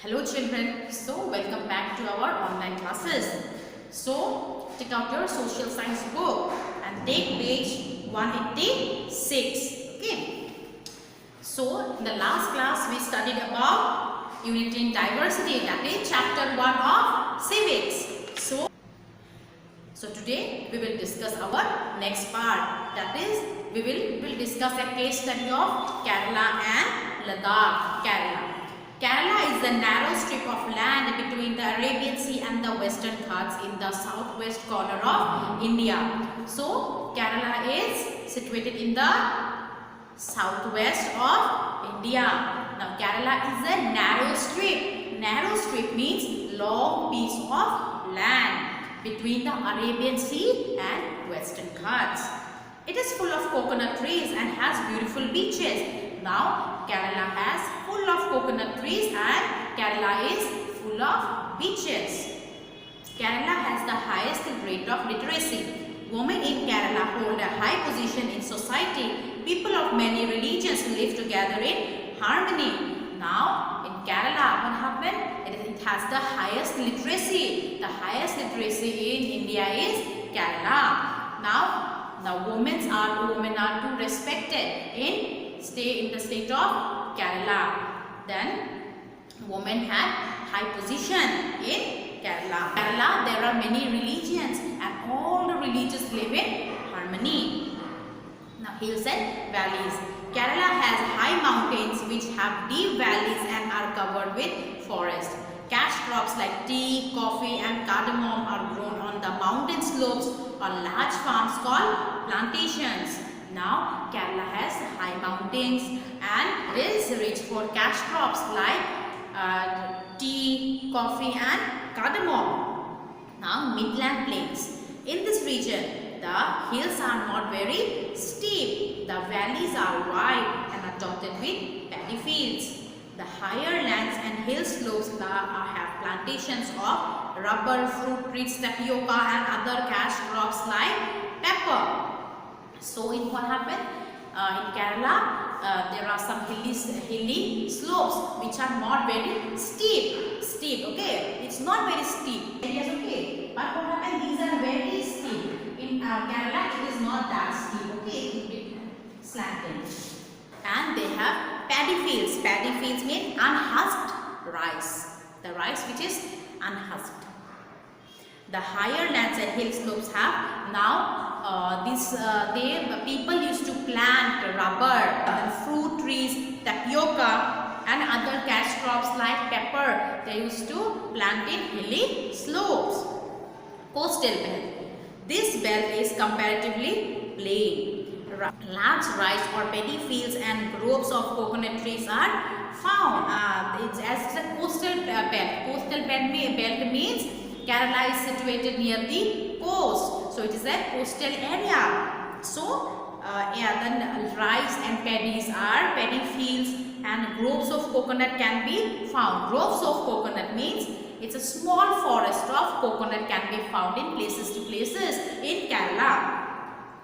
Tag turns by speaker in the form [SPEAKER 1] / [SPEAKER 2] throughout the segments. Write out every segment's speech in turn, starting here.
[SPEAKER 1] Hello children, so welcome back to our online classes. So take out your social science book and take page 186. Okay. So in the last class we studied about unity in diversity, that is chapter 1 of civics. So today we will discuss our next part, that is we will discuss a case study of Kerala and Ladakh. Kerala is the narrow strip of land between the Arabian Sea and the Western Ghats in the southwest corner of India. So Kerala is situated in the southwest of India. Now Kerala is a narrow strip. Narrow strip means long piece of land between the Arabian Sea and Western Ghats. It is full of coconut trees and has beautiful beaches. Now Kerala has full of coconut trees and Kerala is full of beaches. Kerala has the highest rate of literacy. Women in Kerala hold a high position in society. People of many religions live together in harmony. Now in Kerala, what happened? It has the highest literacy. The highest literacy in India is Kerala. Now women are too respected in the state of Kerala. Then women have high position in Kerala. Kerala, there are many religions and all the religions live in harmony. Now hills and valleys. Kerala has high mountains which have deep valleys and are covered with forest. Cash crops like tea, coffee and cardamom are grown on the mountain slopes on large farms called plantations. Now Kerala has high mountains and is rich for cash crops like tea, coffee and cardamom. Now midland plains. In this region, the hills are not very steep. The valleys are wide and are dotted with paddy fields. The higher lands and hill slopes have plantations of rubber, fruit trees, tapioca and other cash crops like pepper. So in what happened? In Kerala, there are some hilly slopes which are not very steep, okay? It's not very steep areas, okay? But what happened? These are very steep. In Kerala, it is not that steep, okay? It will be slanting. And they have paddy fields. Paddy fields mean unhusked rice. The rice which is unhusked. The higher lands and hill slopes have now people used to plant rubber, fruit trees, tapioca and other cash crops like pepper. They used to plant in hilly slopes. Coastal belt. This belt is comparatively plain. Large rice or paddy fields and groves of coconut trees are found. It's as a coastal belt. Coastal belt means Kerala is situated near the coast. So it is a coastal area. So then rice and paddy fields and groves of coconut can be found. Groves of coconut means it's a small forest of coconut can be found in places to places in Kerala.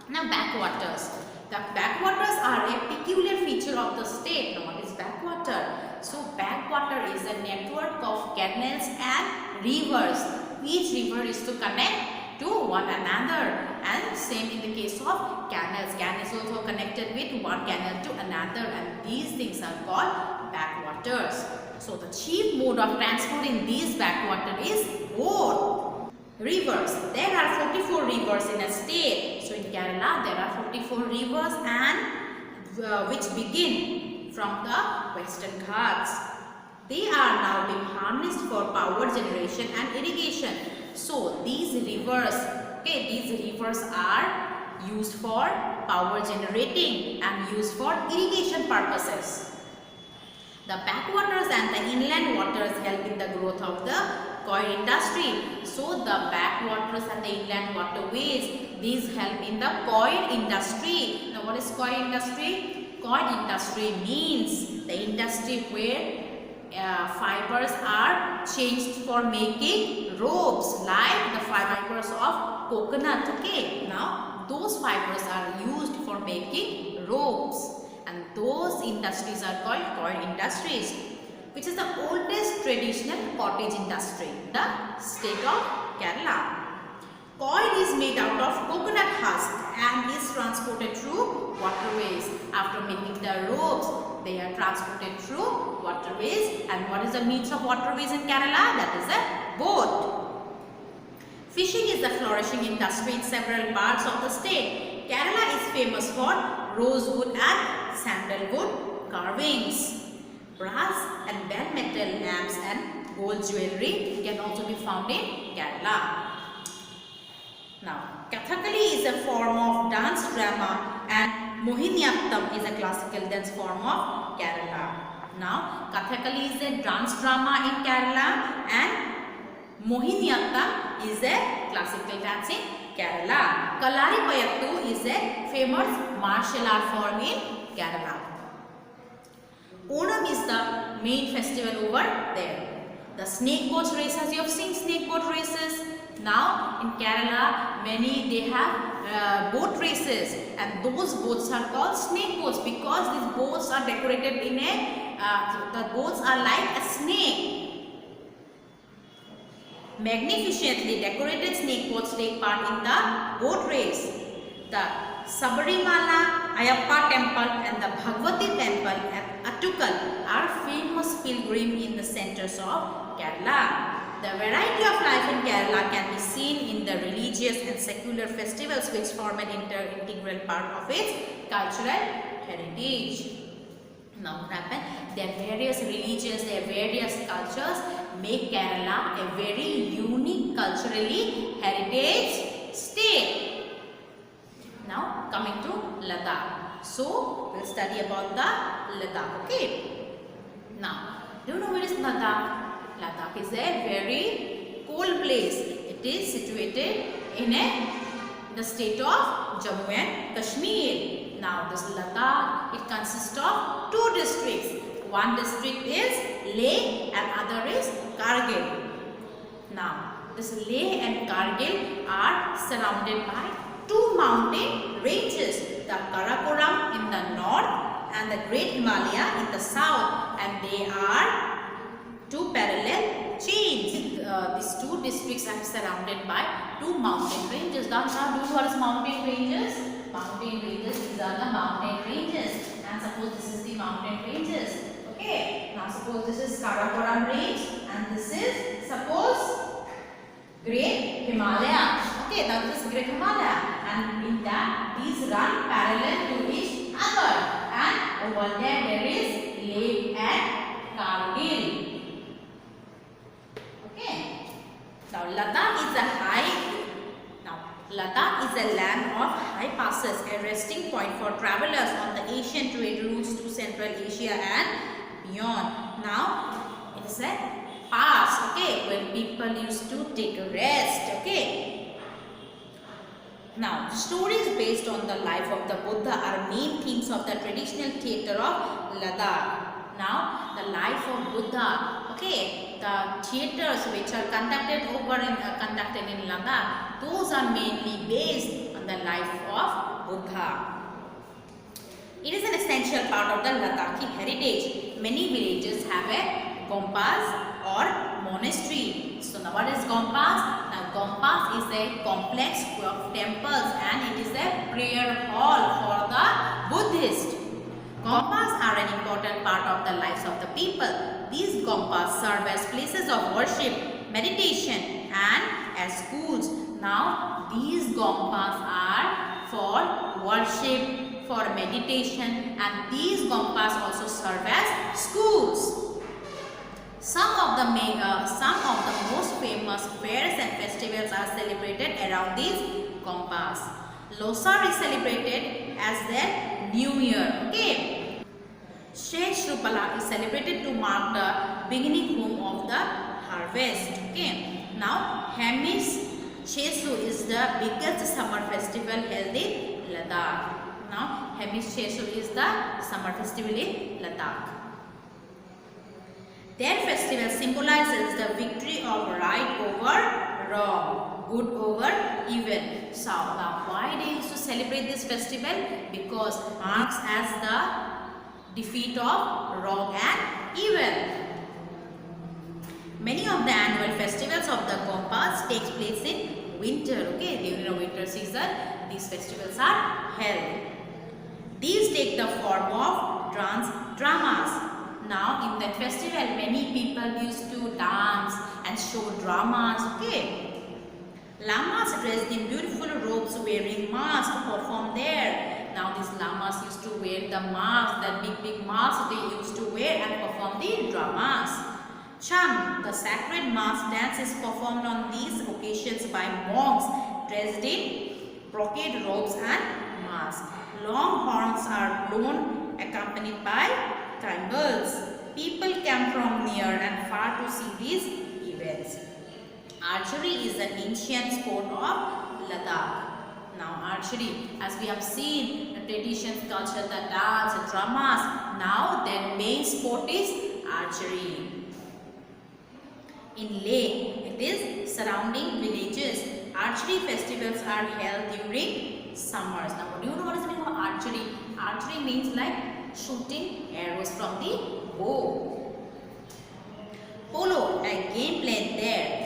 [SPEAKER 1] Now backwaters. The backwaters are a peculiar feature of the state. Now what is backwater? So backwater is a network of canals and rivers. Each river is to connect to one another, and same in the case of canals. Canal is also connected with one canal to another, and these things are called backwaters. So the chief mode of transport in these backwater is boat. Rivers. There are 44 rivers in a state. So in Kerala there are 44 rivers and which begin from the Western Ghats. They are now being harnessed for power generation and irrigation. So these rivers are used for power generating and used for irrigation purposes. The backwaters and the inland waters help in the growth of the coir industry. So the backwaters and the inland waterways, these help in the coir industry. Now what is coir industry? Coir industry means the industry where fibers are changed for making ropes, like the fibers of coconut. Okay, now those fibers are used for making ropes, and those industries are called coir industries. which is the oldest traditional cottage industry in the state of Kerala. Coil is made out of coconut husk and is transported through waterways. After making the ropes, they are transported through waterways. And what is the means of waterways in Kerala? That is a boat. Fishing is the flourishing industry in several parts of the state. Kerala is famous for rosewood and sandalwood carvings. Brass and bell metal lamps and gold jewelry can also be found in Kerala. Now, Kathakali is a form of dance drama and Mohiniyattam is a classical dance form of Kerala. Now, Kathakali is a dance drama in Kerala and Mohiniyattam is a classical dance in Kerala. Kalaripayattu is a famous martial art form in Kerala. Onam is the main festival over there. The snake boat races, you have seen snake boat races. Now in Kerala, many they have boat races, and those boats are called snake boats because these boats are decorated in a, the boats are like a snake. Magnificently decorated snake boats take part in the boat race. The Sabarimala Ayappa temple and the Bhagavati temple at Attukal are famous pilgrim in the centers of Kerala. The variety of life in Kerala can be seen in the religious and secular festivals which form an integral part of its cultural heritage. Now what happened? There are various religions, there are various cultures make Kerala a very unique culturally heritage state. Now coming to Ladakh. So we'll study about the Ladakh. Okay. Now, do you know where is Ladakh? Ladakh is a very cold place. It is situated in the state of Jammu and Kashmir. Now this Ladakh, it consists of two districts. One district is Leh and other is Kargil. Now this Leh and Kargil are surrounded by two mountain ranges, the Karakoram in the north and the Great Himalaya in the south, and they are two parallel chains. These two districts are surrounded by two mountain ranges. Now do you know what is mountain ranges? Mountain ranges, these are the mountain ranges, and suppose this is the mountain ranges. Okay, now suppose this is Karakoram range and this is suppose Great Himalaya. Okay, now this is Great Himalaya, and in that these run parallel to each other, and over there is Leh and Kargil. Okay, now Ladakh is a land of high passes, a resting point for travelers on the Asian trade routes to Central Asia and beyond. Now it is a pass, okay, when people used to take a rest. Okay. Now, stories based on the life of the Buddha are main themes of the traditional theatre of Ladakh. Now, the life of Buddha, okay, the theatres which are conducted in Ladakh, those are mainly based on the life of Buddha. It is an essential part of the Ladakhi heritage. Many villages have a gompas or monastery. So now what is gompas? Now gompas is a complex of temples and it is a prayer hall for the Buddhist. Gompas are an important part of the lives of the people. These gompas serve as places of worship, meditation and as schools. Now these gompas are for worship, for meditation, and these gompas also serve as schools. Some of the most famous fairs and festivals are celebrated around these gompas. Losar is celebrated as their New Year. Okay. Sheshrupala is celebrated to mark the beginning home of the harvest. Okay. Now Hamish Chesu is the biggest summer festival held in Ladakh. Now Hamish Chesu is the summer festival in Ladakh. Their festival symbolizes the victory of right over wrong, good over evil. So now why they used to celebrate this festival? Because it marks as the defeat of wrong and evil. festivals of the Gompas takes place in winter. Okay, during the winter season, these festivals are held. These take the form of dramas. Now, in that festival, many people used to dance and show dramas. Okay. Lamas dressed in beautiful robes wearing masks to perform there. Now these lamas used to wear the masks, that big masks they used to wear and perform the dramas. Cham, the sacred mask dance is performed on these occasions by monks dressed in brocade robes and masks. Long horns are blown accompanied by timbrels. People come from near and far to see these events. Archery is an ancient sport of Ladakh. Now archery, as we have seen, the traditions, culture, the dance, the dramas, now their main sport is archery. In Leh, it is surrounding villages. Archery festivals are held during summers. Now do you know what is the meaning of archery? Archery means like shooting arrows from the bow. Polo, a game played there,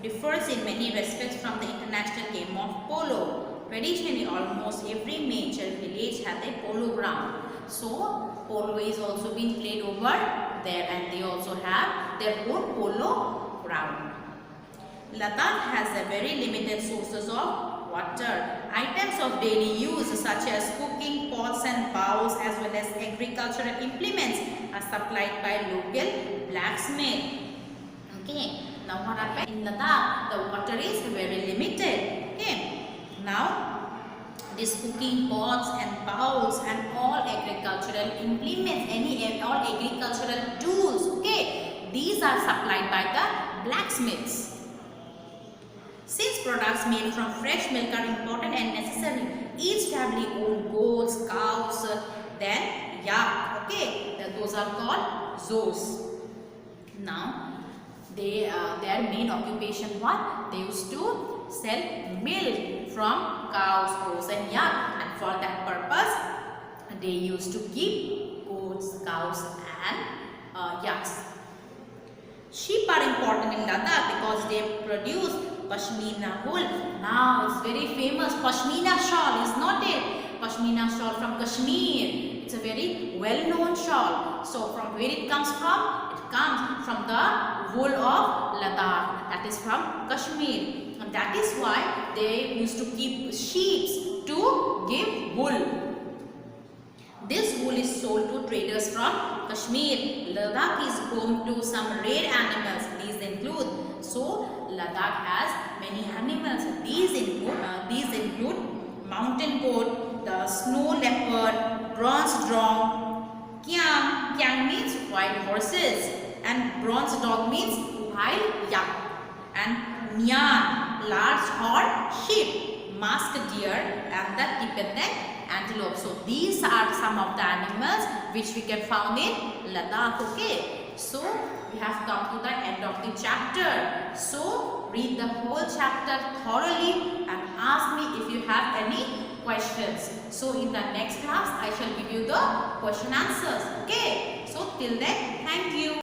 [SPEAKER 1] differs in many respects from the international game of polo. Traditionally, almost every major village has a polo ground. So, polo is also being played over there and they also have their own polo ground. Ladakh has a very limited sources of water. Items of daily use such as cooking pots and bowls as well as agricultural implements are supplied by local blacksmith. Okay. Now what happened in Ladakh? The water is very limited. Okay. Now these cooking pots and bowls and all agricultural implements, all agricultural tools. Okay. These are supplied by the blacksmiths. Since products made from fresh milk are important and necessary, each family owns goats, cows, then yak. Okay. Those are called zos. Now their main occupation what? They used to sell milk from cows, goats and yak, and for that purpose they used to keep goats, cows and yaks. Sheep are important in Ladakh because they produce pashmina wool. Now it's very famous pashmina shawl, is not it? Pashmina shawl from Kashmir. It's a very well-known shawl. So from where it comes from? It comes from the wool of Ladakh, that is from Kashmir, and that is why they used to keep sheep to give wool. This wool is sold to traders from Kashmir. Ladakh is home to some rare animals. These include, so Ladakh has many animals. These include mountain goat, the snow leopard, bronze dog, kyang. Kyang means wild horses. And bronze dog means wild yak, and nyan, large horned sheep, masked deer and the Tibetan antelope. So these are some of the animals which we can found in Ladakh. Okay, so we have come to the end of the chapter. So read the whole chapter thoroughly and ask me if you have any questions. So in the next class I shall give you the question answers. Okay, so till then, thank you.